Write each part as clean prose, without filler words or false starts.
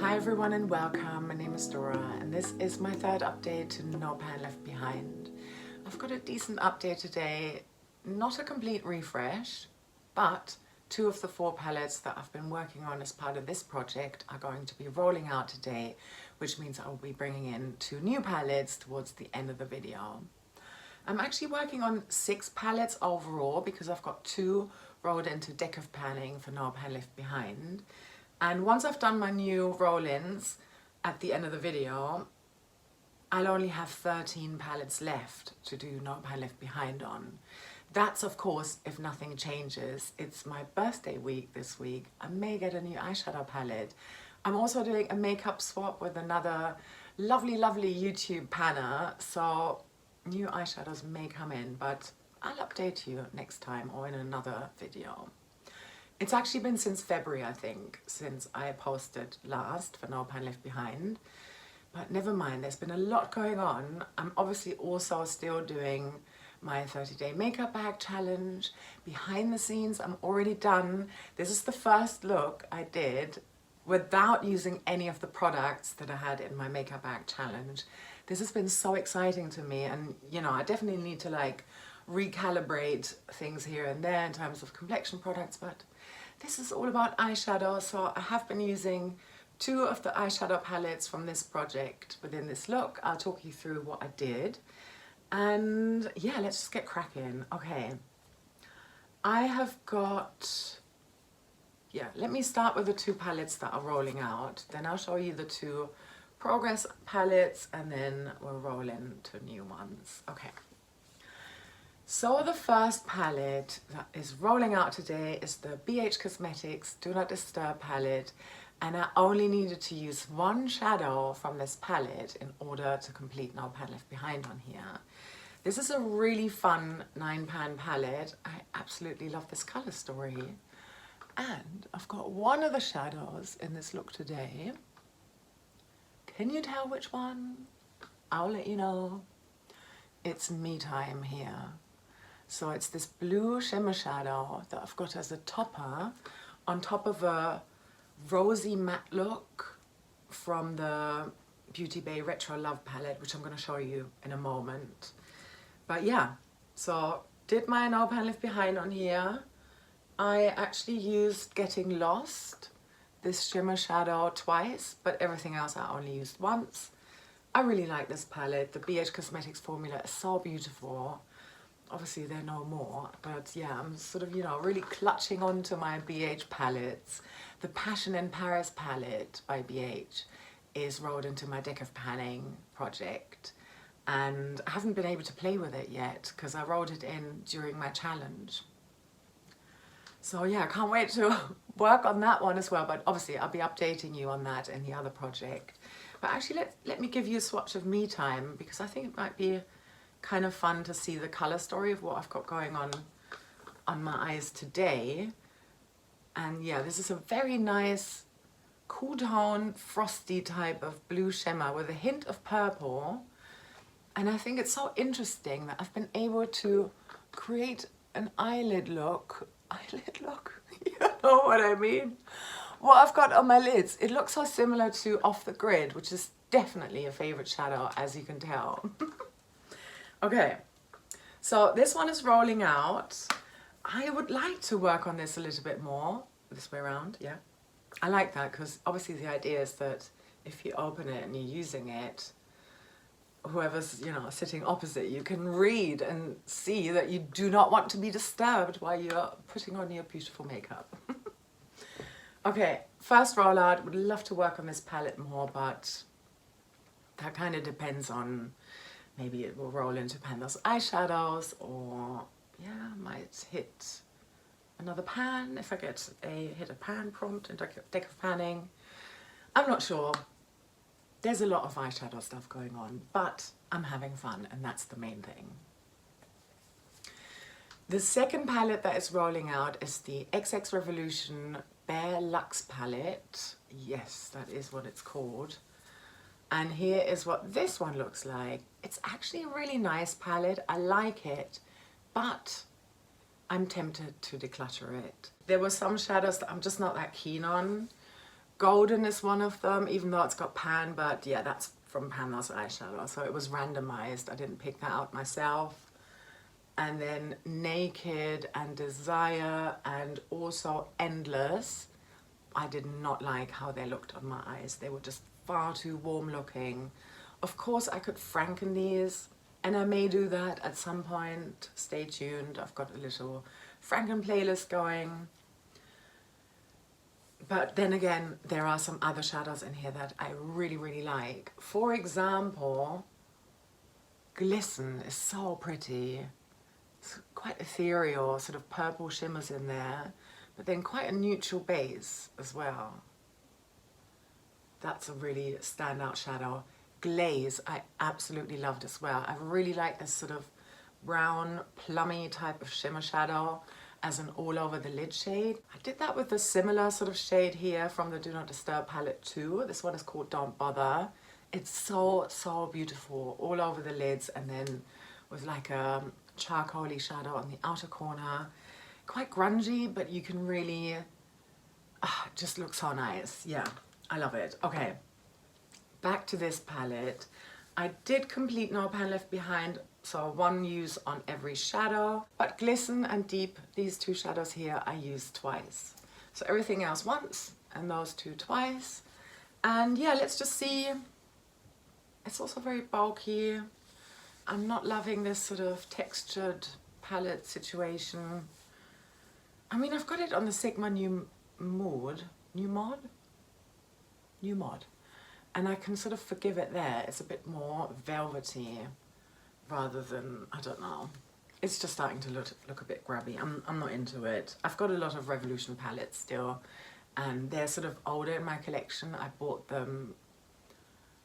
Hi everyone and welcome. My name is Dora and this is my third update to No Pan Left Behind. I've got a decent update today, not a complete refresh, but 2 of the 4 palettes that I've been working on as part of this project are going to be rolling out today, which means I will be bringing in 2 new palettes towards the end of the video. I'm actually working on 6 palettes overall because I've got 2 rolled into decorative panning for No Pan Left Behind. And once I've done my new roll-ins at the end of the video, I'll only have 13 palettes left to do No Pan Left Behind on. That's of course if nothing changes. It's my birthday week this week. I may get a new eyeshadow palette. I'm also doing a makeup swap with another lovely YouTube panner, so new eyeshadows may come in, but I'll update you next time or in another video. It's actually been since February, I think, since I posted last for No Pan Left Behind. But never mind, there's been a lot going on. I'm obviously also still doing my 30-day makeup bag challenge. Behind the scenes, I'm already done. This is the first look I did without using any of the products that I had in my makeup bag challenge. This has been so exciting to me, and you know, I definitely need to recalibrate things here and there in terms of complexion products, but this is all about eyeshadow. So I have been using 2 of the eyeshadow palettes from this project within this look. I'll talk you through what I did, and yeah, let's just get cracking. Okay, I have got, let me start with the 2 palettes that are rolling out, then I'll show you the 2 progress palettes, and then we'll roll into new ones. Okay. So the first palette that is rolling out today is the BH Cosmetics Do Not Disturb palette, and I only needed to use 1 shadow from this palette in order to complete No Pan Left Behind on here. This is a really fun 9-pan palette. I absolutely love this color story, and I've got one of the shadows in this look today. Can you tell which one? I'll let you know. It's Me Time here. So it's this blue shimmer shadow that I've got as a topper on top of a rosy matte look from the Beauty Bay Retro Love palette, which I'm going to show you in a moment. But yeah, so did my No Pan Left Behind on here. I actually used Getting Lost, this shimmer shadow, twice, but everything else I only used once. I really like this palette. The BH Cosmetics formula is so beautiful. Obviously they're no more, but yeah, I'm sort of, really clutching onto my BH palettes. The Passion in Paris palette by BH is rolled into my decorative panning project, and I haven't been able to play with it yet because I rolled it in during my challenge. So yeah, I can't wait to work on that one as well, but obviously I'll be updating you on that in the other project. But actually let me give you a swatch of Me Time, because I think it might be kind of fun to see the color story of what I've got going on my eyes today. And yeah, this is a very nice cool tone, frosty type of blue shimmer with a hint of purple. And I think it's so interesting that I've been able to create an eyelid look. You know what I mean? What I've got on my lids, it looks so similar to Off the Grid, which is definitely a favorite shadow, as you can tell. Okay, so this one is rolling out. I would like to work on this a little bit more, this way around, yeah. I like that because obviously the idea is that if you open it and you're using it, whoever's, sitting opposite you can read and see that you do not want to be disturbed while you're putting on your beautiful makeup. Okay, first rollout, would love to work on this palette more, but that kind of depends on, maybe it will roll into those eyeshadows, or yeah, might hit another pan if I hit a pan prompt in decorative panning. I'm not sure. There's a lot of eyeshadow stuff going on, but I'm having fun, and that's the main thing. The second palette that is rolling out is the XX Revolution Bare Luxx palette. Yes, that is what it's called. And here is what this one looks like. It's actually a really nice palette. I like it, but I'm tempted to declutter it. There were some shadows that I'm just not that keen on. Golden is one of them, even though it's got pan, but yeah, that's from Pan's eyeshadow, so it was randomized. I didn't pick that out myself. And then Naked and Desire and also Endless. I did not like how they looked on my eyes. They were just far too warm looking. Of course, I could franken these, and I may do that at some point. Stay tuned. I've got a little franken playlist going. But then again, there are some other shadows in here that I really, really like. For example, Glisten is so pretty. It's quite ethereal, sort of purple shimmers in there, but then quite a neutral base as well. That's a really standout shadow. Glaze, I absolutely loved as well. I really like this sort of brown, plummy type of shimmer shadow as an all over the lid shade. I did that with a similar sort of shade here from the Do Not Disturb palette too. This one is called Don't Bother. It's so, so beautiful all over the lids, and then with like a charcoaly shadow on the outer corner. Quite grungy, but you can really, it just looks so nice. Yeah, I love it. Okay, back to this palette. I did complete No Pan Left Behind, so one use on every shadow, but Glisten and Deep, these two shadows here, I used twice. So everything else once and those two twice. And yeah, let's just see. It's also very bulky. I'm not loving this sort of textured palette situation. I mean, I've got it on the Sigma New Mod, and I can sort of forgive it there. It's a bit more velvety rather than, I don't know. It's just starting to look a bit grabby. I'm not into it. I've got a lot of Revolution palettes still, and they're sort of older in my collection. I bought them,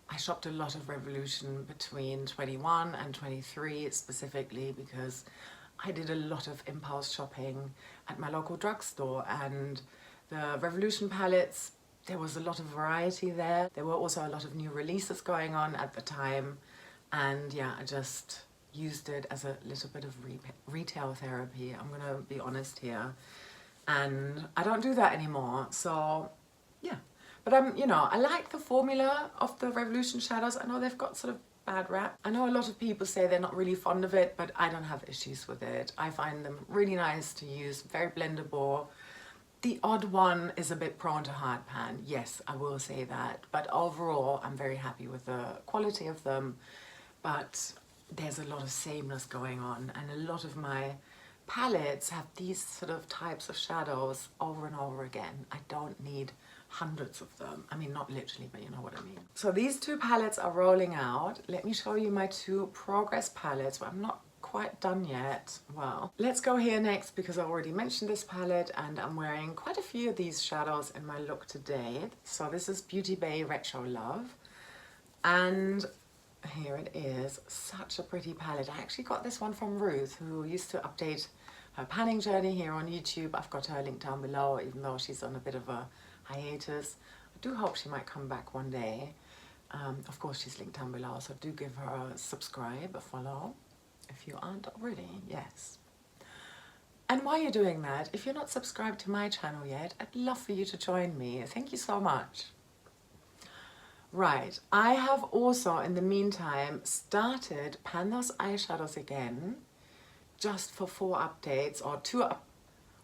I shopped a lot of Revolution between 21 and 23 specifically because I did a lot of impulse shopping at my local drugstore, and the Revolution palettes, there was a lot of variety there. There were also a lot of new releases going on at the time, and yeah, I just used it as a little bit of retail therapy. I'm gonna be honest here, and I don't do that anymore, so yeah. But you know, I like the formula of the Revolution shadows. I know they've got sort of bad rap. I know a lot of people say they're not really fond of it, but I don't have issues with it. I find them really nice to use, very blendable. The odd one is a bit prone to hard pan, yes, I will say that. But overall, I'm very happy with the quality of them. But there's a lot of sameness going on, and a lot of my palettes have these sort of types of shadows over and over again. I don't need hundreds of them. I mean, not literally, but you know what I mean. So these two palettes are rolling out. Let me show you my two Progress palettes. Well, I'm not quite done yet. Well, let's go here next because I already mentioned this palette, and I'm wearing quite a few of these shadows in my look today. So this is Beauty Bay Retro Love, and here it is. Such a pretty palette. I actually got this one from Ruth, who used to update her panning journey here on YouTube. I've got her link down below, even though she's on a bit of a hiatus. I do hope she might come back one day. Of course, she's linked down below, so do give her a subscribe, a follow, if you aren't already, yes. And while you're doing that, if you're not subscribed to my channel yet, I'd love for you to join me. Thank you so much. Right, I have also, in the meantime, started Pan those eyeshadows again, just for 4 updates,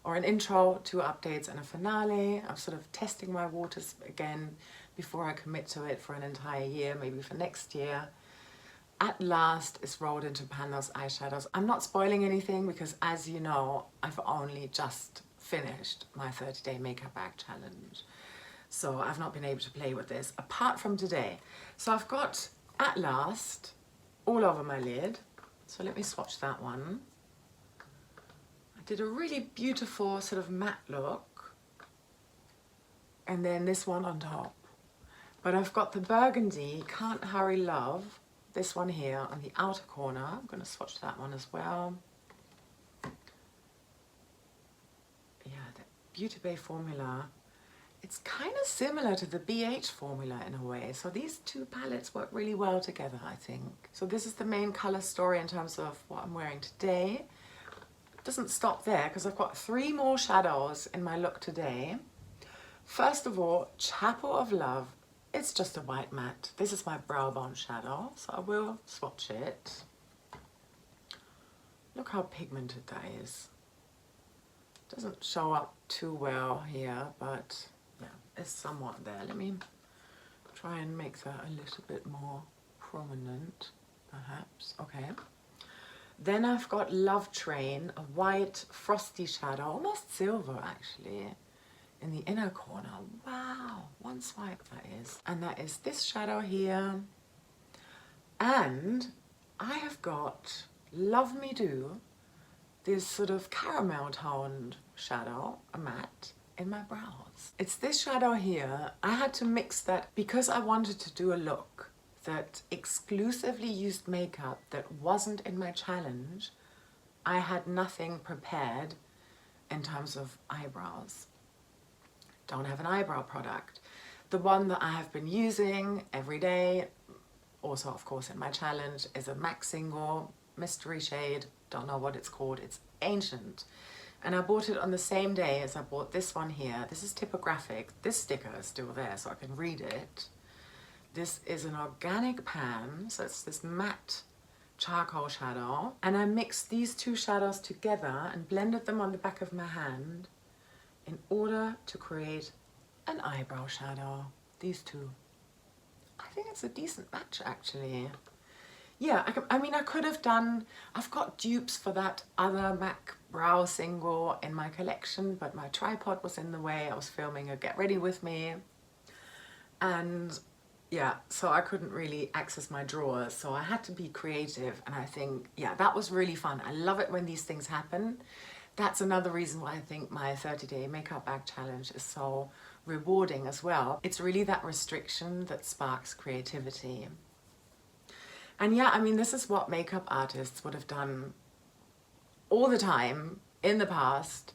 or an intro, 2 updates, and a finale. I'm sort of testing my waters again before I commit to it for an entire year, maybe for next year. At last, it's rolled into Pan those eyeshadows. I'm not spoiling anything because, as you know, I've only just finished my 30-day makeup bag challenge. So I've not been able to play with this apart from today. So I've got At Last all over my lid. So let me swatch that one. I did a really beautiful sort of matte look, and then this one on top. But I've got the Burgundy Can't Hurry Love, this one here on the outer corner. I'm going to swatch that one as well. Yeah, the Beauty Bay formula. It's kind of similar to the BH formula in a way. So these two palettes work really well together, I think. So this is the main color story in terms of what I'm wearing today. It doesn't stop there because I've got 3 more shadows in my look today. First of all, Chapel of Love. It's just a white matte. This is my brow bone shadow, so I will swatch it. Look how pigmented that is. Doesn't show up too well here, but yeah, it's somewhat there. Let me try and make that a little bit more prominent, perhaps. Okay. Then I've got Love Train, a white frosty shadow, almost silver actually, in the inner corner. Wow, one swipe that is. And that is this shadow here. And I have got Love Me Do, this sort of caramel toned shadow, a matte, in my brows. It's this shadow here. I had to mix that because I wanted to do a look that exclusively used makeup that wasn't in my challenge. I had nothing prepared in terms of eyebrows. Don't have an eyebrow product. The one that I have been using every day, also of course in my challenge, is a MAC single mystery shade. Don't know what it's called. It's ancient. And I bought it on the same day as I bought this one here. This is typographic. This sticker is still there so I can read it. This is an organic pan, so it's this matte charcoal shadow. And I mixed these two shadows together and blended them on the back of my hand in order to create an eyebrow shadow. These two. I think it's a decent match actually. Yeah, I mean I could have done, I've got dupes for that other MAC brow single in my collection, but my tripod was in the way. I was filming a Get Ready With Me. And yeah, so I couldn't really access my drawers, so I had to be creative, and I think, yeah, that was really fun. I love it when these things happen. That's another reason why I think my 30-day makeup bag challenge is so rewarding as well. It's really that restriction that sparks creativity. And yeah, I mean, this is what makeup artists would have done all the time in the past,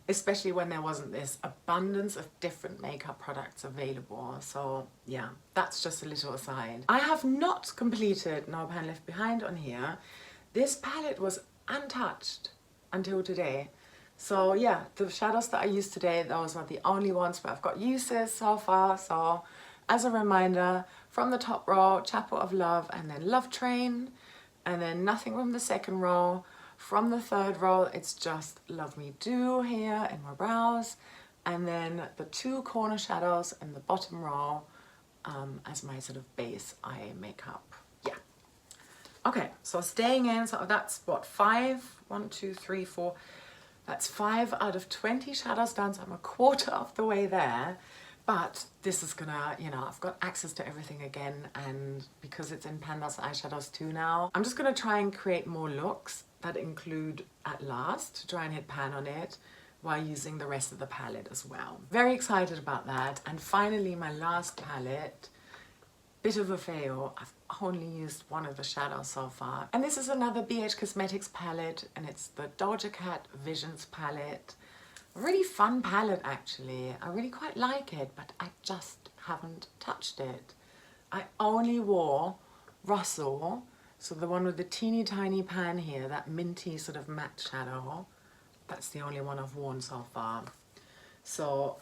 especially when there wasn't this abundance of different makeup products available. So yeah, that's just a little aside. I have not completed No Pan Left Behind on here. This palette was untouched until today. So yeah, the shadows that I used today, those are the only ones where I've got uses so far. So as a reminder, from the top row, Chapel of Love, and then Love Train, and then nothing from the second row. From the third row, it's just Love Me Do here in my brows, and then the two corner shadows in the bottom row as my sort of base eye makeup. Yeah. Okay, so staying in, so that's what, 5? 1, 2, 3, 4. That's 5 out of 20 shadows done, so I'm a quarter of the way there. But this is gonna, you know, I've got access to everything again, and because it's in Pandas eyeshadows too now, I'm just gonna try and create more looks that include At Last, to try and hit pan on it while using the rest of the palette as well. Very excited about that. And finally, my last palette, bit of a fail. I've only used one of the shadows so far. And this is another BH Cosmetics palette, and it's the Doja Cat Visions palette. A really fun palette actually. I really quite like it, but I just haven't touched it. I only wore Russell, so the one with the teeny tiny pan here, that minty sort of matte shadow. That's the only one I've worn so far. So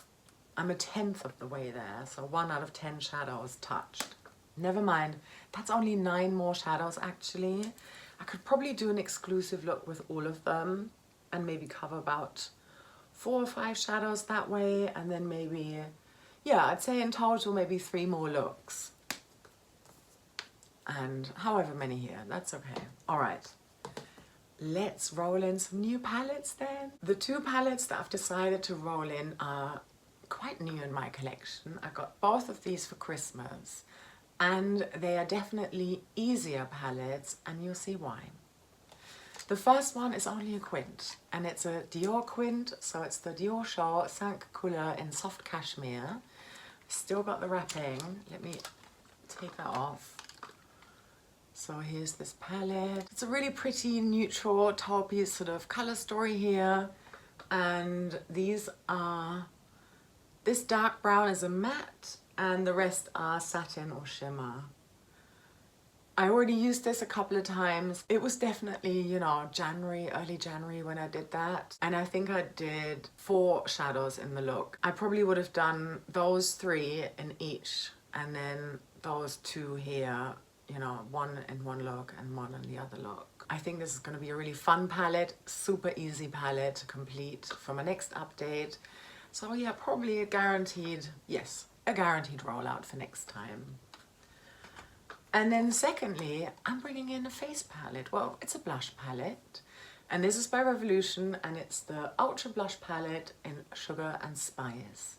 I'm a 10th of the way there, so 1 out of 10 shadows touched. Never mind, that's only 9 more shadows actually. I could probably do an exclusive look with all of them and maybe cover about 4 or 5 shadows that way, and then maybe, yeah, I'd say in total maybe 3 more looks. And however many here, that's okay. All right, let's roll in some new palettes then. The 2 palettes that I've decided to roll in are quite new in my collection. I got both of these for Christmas, and they are definitely easier palettes, and you'll see why. The first one is only a quint, and it's a Dior quint, so it's the Dior Show 5 Couleurs in soft cashmere. Still got the wrapping. Let me take that off. So here's this palette. It's a really pretty neutral taupey sort of color story here, and these are, this dark brown is a matte, and the rest are satin or shimmer. I already used this a couple of times. It was definitely, you know, January, early January when I did that. And I think I did 4 shadows in the look. I probably would have done those 3 in each, and then those 2 here, you know, 1 in one look and 1 in the other look. I think this is going to be a really fun palette, super easy palette to complete for my next update. So yeah, probably a guaranteed, yes, a guaranteed rollout for next time. And then secondly, I'm bringing in a face palette. Well, it's a blush palette. And this is by Revolution, and it's the Ultra Blush Palette in Sugar and Spice.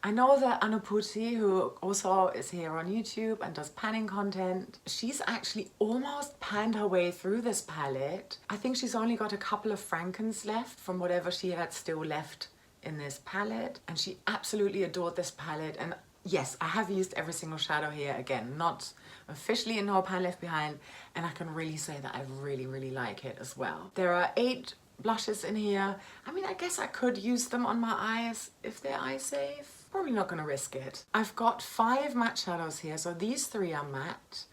I know that Anubhuti, who also is here on YouTube and does panning content, she's actually almost panned her way through this palette. I think she's only got a couple of Frankens left from whatever she had still left in this palette. And she absolutely adored this palette. And yes, I have used every single shadow here, again, not officially in No Pan Left Behind, and I can really say that I really, really like it as well. There are 8 blushes in here. I mean, I guess I could use them on my eyes if they're eye safe. Probably not gonna risk it. I've got 5 matte shadows here, so these 3 are matte,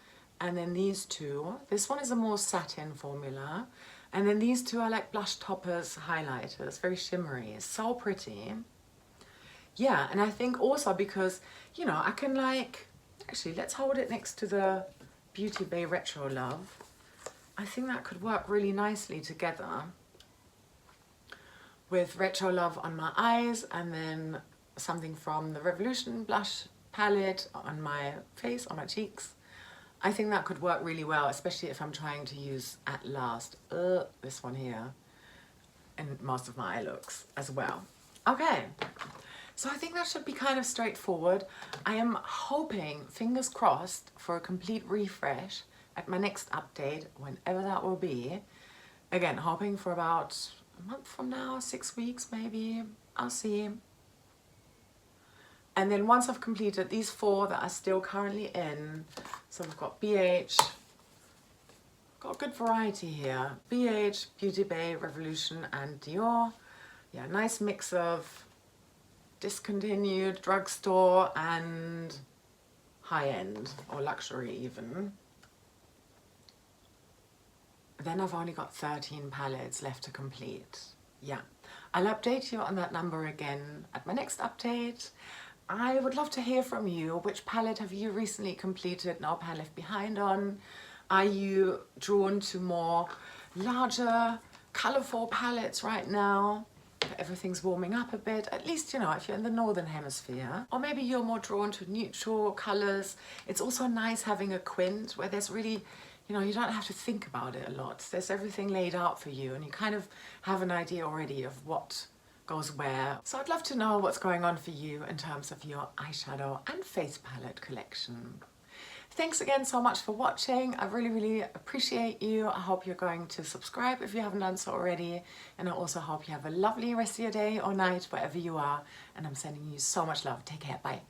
and then these 2. This one is a more satin formula, and then these 2 are like blush toppers, highlighters, very shimmery, so pretty. Yeah, and I think also because, you know, I can like, actually, let's hold it next to the Beauty Bay Retro Love. I think that could work really nicely together with Retro Love on my eyes, and then something from the Revolution blush palette on my face, on my cheeks. I think that could work really well, especially if I'm trying to use At Last, this one here, in most of my eye looks as well. Okay. So I think that should be kind of straightforward. I am hoping, fingers crossed, for a complete refresh at my next update, whenever that will be. Again, hoping for about a month from now, 6 weeks maybe, I'll see. And then once I've completed these 4 that are still currently in, so we've got BH, got a good variety here. BH, Beauty Bay, Revolution and Dior. Yeah, nice mix of discontinued, drugstore and high-end or luxury even. Then I've only got 13 palettes left to complete. Yeah, I'll update you on that number again at my next update. I would love to hear from you. Which palette have you recently completed No Pan Left Behind on? Are you drawn to more larger, colourful palettes right now? Everything's warming up a bit, at least, you know, if you're in the northern hemisphere. Or maybe you're more drawn to neutral colours. It's also nice having a quint where there's really, you know, you don't have to think about it a lot. There's everything laid out for you and you kind of have an idea already of what goes where. So I'd love to know what's going on for you in terms of your eyeshadow and face palette collection. Thanks again so much for watching. I really, really appreciate you. I hope you're going to subscribe if you haven't done so already. And I also hope you have a lovely rest of your day or night, wherever you are. And I'm sending you so much love. Take care. Bye.